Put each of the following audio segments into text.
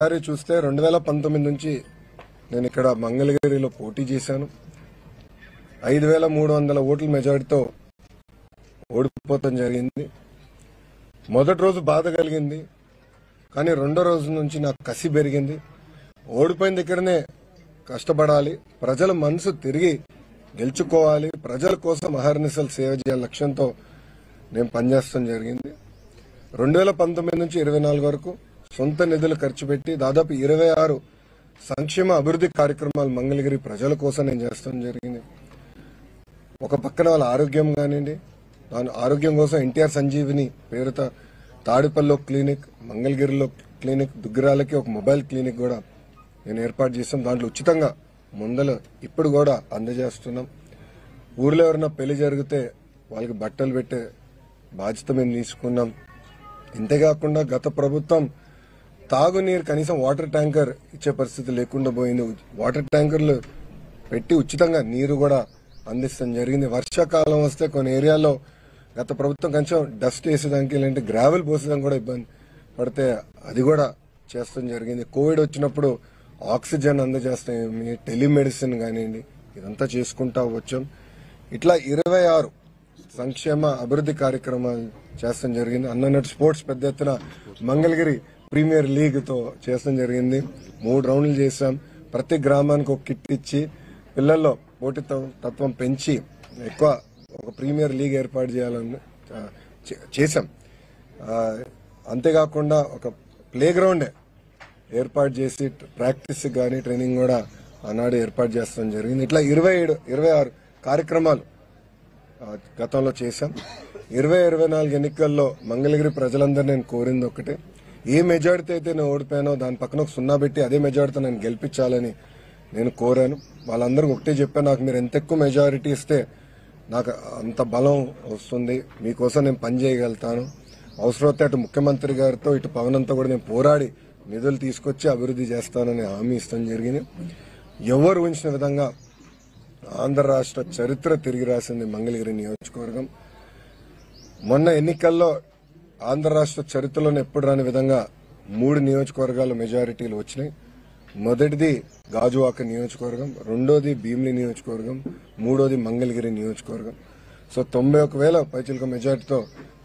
ఈసారి చూస్తే 2019 నుంచి నేను ఇక్కడ మంగళగిరిలో పోటీ చేశాను. 5,300 ఓట్ల మెజారిటీతో ఓడిపోవడం జరిగింది. మొదటి రోజు బాధ కలిగింది, కానీ రెండో రోజు నుంచి నాకు కసి పెరిగింది. ఓడిపోయిన దగ్గరనే కష్టపడాలి, ప్రజల మనసు తిరిగి గెలుచుకోవాలి, ప్రజల కోసం అహర్నిశలు సేవ చేయాలి లక్ష్యంతో నేను పనిచేస్తాం జరిగింది. 2019 నుంచి 24 వరకు సొంత నిధులు ఖర్చు పెట్టి దాదాపు 26 సంక్షేమ అభివృద్ధి కార్యక్రమాలు మంగళగిరి ప్రజల కోసం నేను చేస్తాం జరిగింది. ఒక పక్కన వాళ్ళ ఆరోగ్యం కానివ్వండి, దాని ఆరోగ్యం కోసం ఎన్టీఆర్ సంజీవిని పేరుతో తాడిపల్లిలో క్లినిక్, మంగళగిరిలో క్లినిక్, దుగ్గిరాలకి ఒక మొబైల్ క్లినిక్ కూడా నేను ఏర్పాటు చేస్తాం. దాంట్లో ఉచితంగా మందులు ఇప్పుడు కూడా అందజేస్తున్నాం. ఊర్లో ఎవరైనా పెళ్లి జరిగితే వాళ్ళకి బట్టలు పెట్టే బాధ్యత మేము తీసుకున్నాం. ఇంతేకాకుండా గత ప్రభుత్వం తాగునీరు కనీసం వాటర్ ట్యాంకర్ ఇచ్చే పరిస్థితి లేకుండా పోయింది. వాటర్ ట్యాంకర్లు పెట్టి ఉచితంగా నీరు కూడా అందిస్తాం జరిగింది. వర్షాకాలం వస్తే కొన్ని ఏరియాల్లో గత ప్రభుత్వం కొంచెం డస్ట్ వేసేదానికి లేదంటే గ్రావెల్ పోసేదానికి కూడా ఇబ్బంది పడితే అది కూడా చేస్తాం జరిగింది. కోవిడ్ వచ్చినప్పుడు ఆక్సిజన్ అందజేస్తాం, టెలిమెడిసిన్ కానివ్వండి, ఇదంతా చేసుకుంటా వచ్చాం. ఇట్లా 26 సంక్షేమ అభివృద్ధి కార్యక్రమాలు చేస్తాం జరిగింది. అన్నట్టు స్పోర్ట్స్ పెద్ద ఎత్తున మంగళగిరి ప్రీమియర్ లీగ్ తో చేస్తాం జరిగింది. 3 రౌండ్లు చేశాం. ప్రతి గ్రామానికి ఒక కిట్ ఇచ్చి పిల్లల్లో పోటీతత్వం పెంచి ఎక్కువ ఒక ప్రీమియర్ లీగ్ ఏర్పాటు చేయాలని చేశాం. అంతేకాకుండా ఒక ప్లే గ్రౌండ్ ఏర్పాటు చేసి ప్రాక్టీస్ కానీ ట్రైనింగ్ కూడా ఆనాడు ఏర్పాటు చేస్తాం జరిగింది. ఇట్లా 26 కార్యక్రమాలు గతంలో చేశాం. 2024 ఎన్నికల్లో మంగళగిరి ప్రజలందరూ నేను కోరింది ఒకటే, ఏ మెజారిటీ అయితే నేను ఓడిపోయానో దాని పక్కన ఒక 0 పెట్టి అదే మెజారిటీతో నేను గెలిపించాలని నేను కోరాను. వాళ్ళందరికీ ఒకటే చెప్పాను, నాకు మీరు ఎంత ఎక్కువ మెజారిటీ ఇస్తే నాకు అంత బలం వస్తుంది, మీకోసం నేను పని చేయగలుగుతాను. అవసరమైతే అటు ముఖ్యమంత్రి గారితో ఇటు పవనంతో కూడా నేను పోరాడి నిధులు తీసుకొచ్చి అభివృద్ధి చేస్తానని హామీ ఇస్తాం జరిగింది. ఎవరు ఊహించిన విధంగా ఆంధ్ర రాష్ట్ర చరిత్ర తిరిగి రాసింది మంగళగిరి నియోజకవర్గం. మొన్న ఎన్నికల్లో ఆంధ్ర రాష్ట్ర చరిత్రలోనే ఎప్పుడు రాని విధంగా 3 నియోజకవర్గాల మెజారిటీలు వచ్చినాయి. మొదటిది గాజువాక నియోజకవర్గం, రెండోది భీమిలి నియోజకవర్గం, మూడోది మంగళగిరి నియోజకవర్గం. సో 91,000 పైచిలుక మెజారిటీతో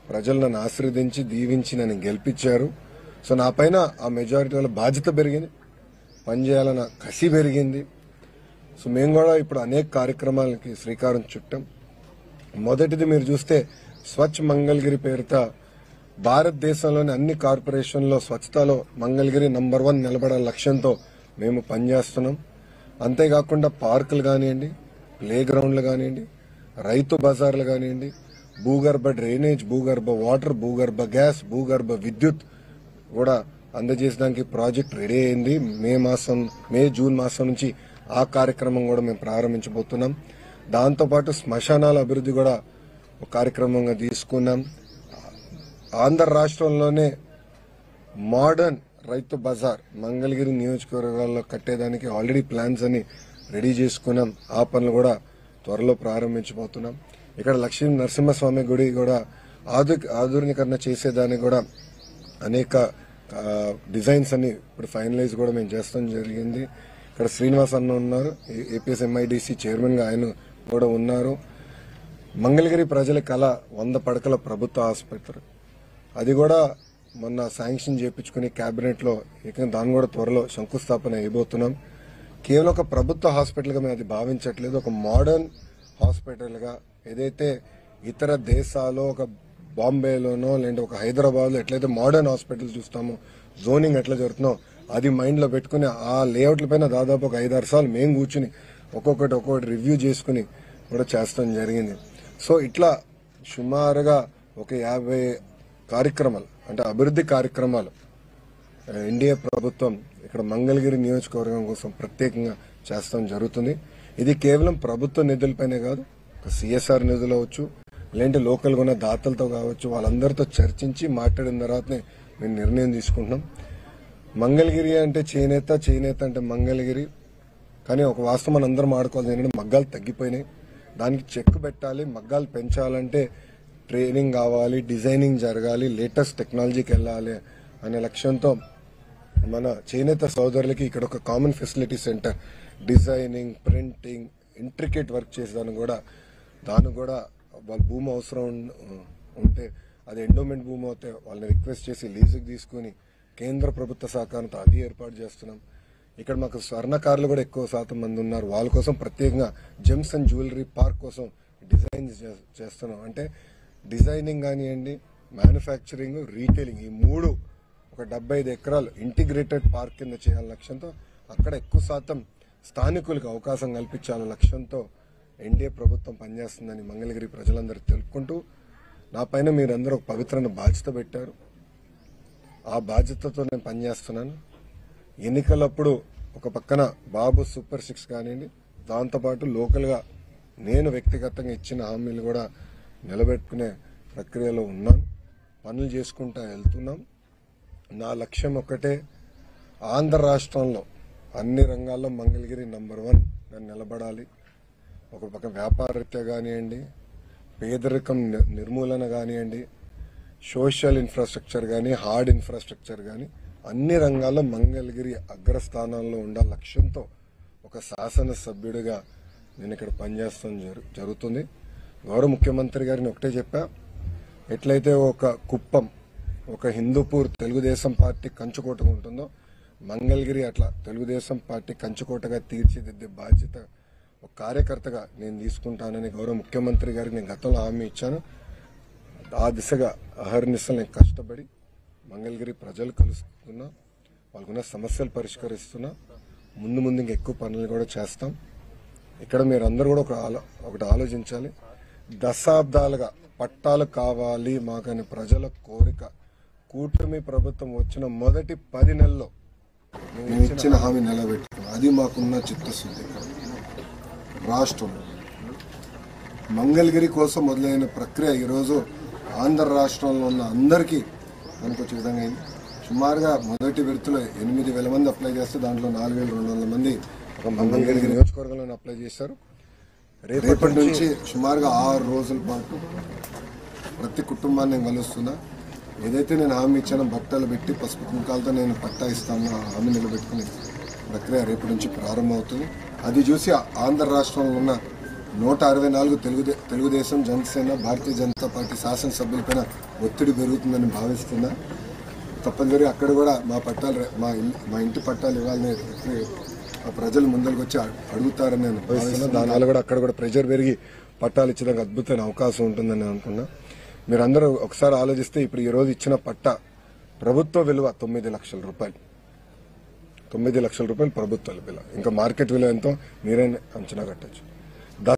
ప్రజలు నన్ను ఆశీర్వదించి దీవించి నన్ను గెలిపించారు. సో నా పైన ఆ మెజారిటీ వల్ల బాధ్యత పెరిగింది, పనిచేయాలన్న కసి పెరిగింది. సో మేము కూడా ఇప్పుడు అనేక కార్యక్రమాలకి శ్రీకారం చుట్టాం. మొదటిది మీరు చూస్తే స్వచ్ఛ మంగళగిరి పేరుతో భారతదేశంలోని అన్ని కార్పొరేషన్లో స్వచ్ఛతలో మంగళగిరి నంబర్ 1 నిలబడాల లక్ష్యంతో మేము పనిచేస్తున్నాం. అంతేకాకుండా పార్కులు కానివ్వండి, ప్లే గ్రౌండ్లు కానివ్వండి, రైతు బజార్లు కానివ్వండి, భూగర్భ డ్రైనేజ్, భూగర్భ వాటర్, భూగర్భ గ్యాస్, భూగర్భ విద్యుత్ కూడా అందజేసడానికి ప్రాజెక్ట్ రెడీ అయింది. జూన్ మాసం నుంచి ఆ కార్యక్రమం కూడా మేము ప్రారంభించబోతున్నాం. దాంతోపాటు శ్మశానాల అభివృద్ధి కూడా ఒక కార్యక్రమంగా తీసుకున్నాం. ఆంధ్ర రాష్ట్రంలోనే మోడర్న్ రైతు బజార్ మంగళగిరి నియోజకవర్గాల్లో కట్టేదానికి ఆల్రెడీ ప్లాన్స్ అని రెడీ చేసుకున్నాం. ఆ పనులు కూడా త్వరలో ప్రారంభించబోతున్నాం. ఇక్కడ లక్ష్మీ నరసింహస్వామి గుడి కూడా ఆధునీకరణ చేసేదానికి కూడా అనేక డిజైన్స్ అన్ని ఇప్పుడు ఫైనలైజ్ కూడా మేము చేస్తాం జరిగింది. ఇక్కడ శ్రీనివాస్ అన్న ఉన్నారు, ఏపీఎస్ ఎంఐడిసి చైర్మన్ గా ఆయన కూడా ఉన్నారు. మంగళగిరి ప్రజల కళ 100 పడకల ప్రభుత్వ ఆసుపత్రి, అది కూడా మొన్న శాంక్షన్ చేయించుకుని కేబినెట్ లో దాన్ని కూడా త్వరలో శంకుస్థాపన అయిపోతున్నాం. కేవలం ఒక ప్రభుత్వ హాస్పిటల్ గా మేము అది భావించట్లేదు, ఒక మోడర్న్ హాస్పిటల్ గా. ఏదైతే ఇతర దేశాల్లో ఒక బాంబేలోనో లేదంటే ఒక హైదరాబాద్ లో ఎట్లయితే మోడర్న్ హాస్పిటల్ చూస్తామో, జోనింగ్ ఎట్లా జరుగుతుందో అది మైండ్ లో పెట్టుకుని ఆ లేఅవుట్ల పైన దాదాపు ఒక 5-6 సార్లు మేము కూర్చుని ఒక్కొక్కటి రివ్యూ చేసుకుని కూడా చేస్తాం జరిగింది. సో ఇట్లా సుమారుగా ఒక 50 కార్యక్రమాలు అంటే అభివృద్ధి కార్యక్రమాలు ఎన్డీఏ ప్రభుత్వం ఇక్కడ మంగళగిరి నియోజకవర్గం కోసం ప్రత్యేకంగా చేస్తాం జరుగుతుంది. ఇది కేవలం ప్రభుత్వ నిధులపైనే కాదు, సిఎస్ఆర్ నిధులు అవచ్చు, లేదంటే లోకల్గా ఉన్న దాతలతో కావచ్చు, వాళ్ళందరితో చర్చించి మాట్లాడిన తర్వాతనే మేము నిర్ణయం తీసుకుంటున్నాం. మంగళగిరి అంటే చేనేత, చేనేత అంటే మంగళగిరి. కానీ ఒక వాస్తవం మనం అందరం ఆడుకోవాలి, ఏంటంటే మగ్గాలు తగ్గిపోయినాయి, దానికి చెక్ పెట్టాలి. మగ్గాలు పెంచాలంటే ట్రైనింగ్ కావాలి, డిజైనింగ్ జరగాలి, లేటెస్ట్ టెక్నాలజీకి వెళ్ళాలి అనే లక్ష్యంతో మన చేనేత సోదరులకి ఇక్కడ ఒక common facility centre, designing, printing, intricate work చేసేదాన్ని కూడా దానికి కూడా వాళ్ళ భూమి అవసరం ఉంటే అది ఎండోమెంట్ భూమి అయితే వాళ్ళని రిక్వెస్ట్ చేసి లీజుకి తీసుకుని కేంద్ర ప్రభుత్వ సహకారంతో అది ఏర్పాటు చేస్తున్నాం. ఇక్కడ మాకు స్వర్ణకారులు కూడా ఎక్కువ శాతం మంది ఉన్నారు. వాళ్ళ కోసం ప్రత్యేకంగా జెమ్స్ అండ్ జ్యువెలరీ పార్క్ కోసం డిజైన్ చేస్తున్నాం. అంటే డిజైనింగ్ కానివ్వండి, మ్యానుఫ్యాక్చరింగ్, రీటైలింగ్, ఈ మూడు ఒక 75 ఎకరాలు ఇంటిగ్రేటెడ్ పార్క్ కింద చేయాలనే లక్ష్యంతో అక్కడ ఎక్కువ శాతం స్థానికులకు అవకాశం కల్పించాలనే లక్ష్యంతో ఎన్డీఏ ప్రభుత్వం పనిచేస్తుందని మంగళగిరి ప్రజలందరికీ తెలుపుకుంటూ, నా పైన మీరందరూ ఒక పవిత్రమైన బాధ్యత పెట్టారు. ఆ బాధ్యతతో నేను పనిచేస్తున్నాను. ఎన్నికలప్పుడు ఒక పక్కన బాబు సూపర్ 6 కానివ్వండి, దాంతోపాటు లోకల్గా నేను వ్యక్తిగతంగా ఇచ్చిన హామీలు కూడా నిలబెట్టుకునే ప్రక్రియలో ఉన్నాను. పనులు చేసుకుంటా వెళ్తున్నాం. నా లక్ష్యం ఒక్కటే, ఆంధ్ర రాష్ట్రంలో అన్ని రంగాల్లో మంగళగిరి నంబర్ 1 నిలబడాలి. ఒక పక్క వ్యాపారరీత్యా కానివ్వండి, పేదరికం నిర్మూలన కానివ్వండి, సోషల్ ఇన్ఫ్రాస్ట్రక్చర్ కానీ, హార్డ్ ఇన్ఫ్రాస్ట్రక్చర్ కానీ అన్ని రంగాల్లో మంగళగిరి అగ్రస్థానాల్లో ఉండాల లక్ష్యంతో ఒక శాసనసభ్యుడిగా నేను ఇక్కడ పనిచేస్తాం జరుగుతుంది. గౌరవ ముఖ్యమంత్రి గారిని ఒకటే చెప్పా, ఎట్లయితే ఒక కుప్పం, ఒక హిందూపూర్ తెలుగుదేశం పార్టీ కంచుకోటగా ఉంటుందో, మంగళగిరి అట్లా తెలుగుదేశం పార్టీ కంచుకోటగా తీర్చిదిద్దే బాధ్యత ఒక కార్యకర్తగా నేను తీసుకుంటానని గౌరవ ముఖ్యమంత్రి గారికి నేను గతంలో హామీ ఇచ్చాను. ఆ దిశగా అహర్నిశలు నేను కష్టపడి మంగళగిరి ప్రజలు కలుసుకున్నా, వాళ్ళకున్న సమస్యలు పరిష్కరిస్తున్నా. ముందు ఇంకా ఎక్కువ పనులు కూడా చేస్తాం. ఇక్కడ మీరందరూ కూడా ఒకటి ఆలోచించాలి. దశాబ్దాలుగా పట్టాలు కావాలి మాకని ప్రజల కోరిక. కూటమి ప్రభుత్వం వచ్చిన మొదటి 10 నెలల్లో మేము ఇచ్చిన హామీ నిలబెట్టుకున్నాం. అది మాకున్న చిత్తశుద్ధి. రాష్ట్రం మంగళగిరి కోసం మొదలైన ప్రక్రియ ఈరోజు ఆంధ్ర రాష్ట్రంలో ఉన్న అందరికీ మనకు వచ్చే విధంగా అయింది. సుమారుగా మొదటి విడతలో 8,000 మంది అప్లై చేస్తే దాంట్లో 4,200 మంది ఒక మంగళగిరి నియోజకవర్గంలో అప్లై చేశారు. రేపటి నుంచి సుమారుగా 6 రోజుల పాటు ప్రతి కుటుంబాన్ని నేను కలుస్తున్నా. ఏదైతే నేను హామీ ఇచ్చానో బట్టలు పెట్టి పసుపు కుంకాలతో నేను పట్టా ఇస్తాను, హామీ నిలబెట్టుకునే ప్రక్రియ రేపటి నుంచి ప్రారంభమవుతుంది. అది చూసి ఆంధ్ర రాష్ట్రంలో ఉన్న 164 తెలుగుదేశం, జనసేన, భారతీయ జనతా పార్టీ శాసనసభ్యులపైన ఒత్తిడి పెరుగుతుందని భావిస్తున్నా. తప్పనిసరి అక్కడ కూడా మా పట్టాలు, మా ఇంటి పట్టాలు ఇవ్వాలని ప్రజలు ముందరికి వచ్చి అడుగుతారని నేను భావిస్తున్నా. దానివల్ల కూడా అక్కడ కూడా ప్రెషర్ పెరిగి పట్టాలు ఇచ్చడానికి అద్భుతమైన అవకాశం ఉంటుందని నేను అనుకున్నా. మీరందరూ ఒకసారి ఆలోచిస్తే ఇప్పుడు ఈ రోజు ఇచ్చిన పట్టా ప్రభుత్వ విలువ 9 లక్షల రూపాయలు. 9 లక్షల రూపాయలు ప్రభుత్వ విలువ. ఇంకా మార్కెట్ విలువ ఎంతో మీరే అంచనా కట్టచ్చు.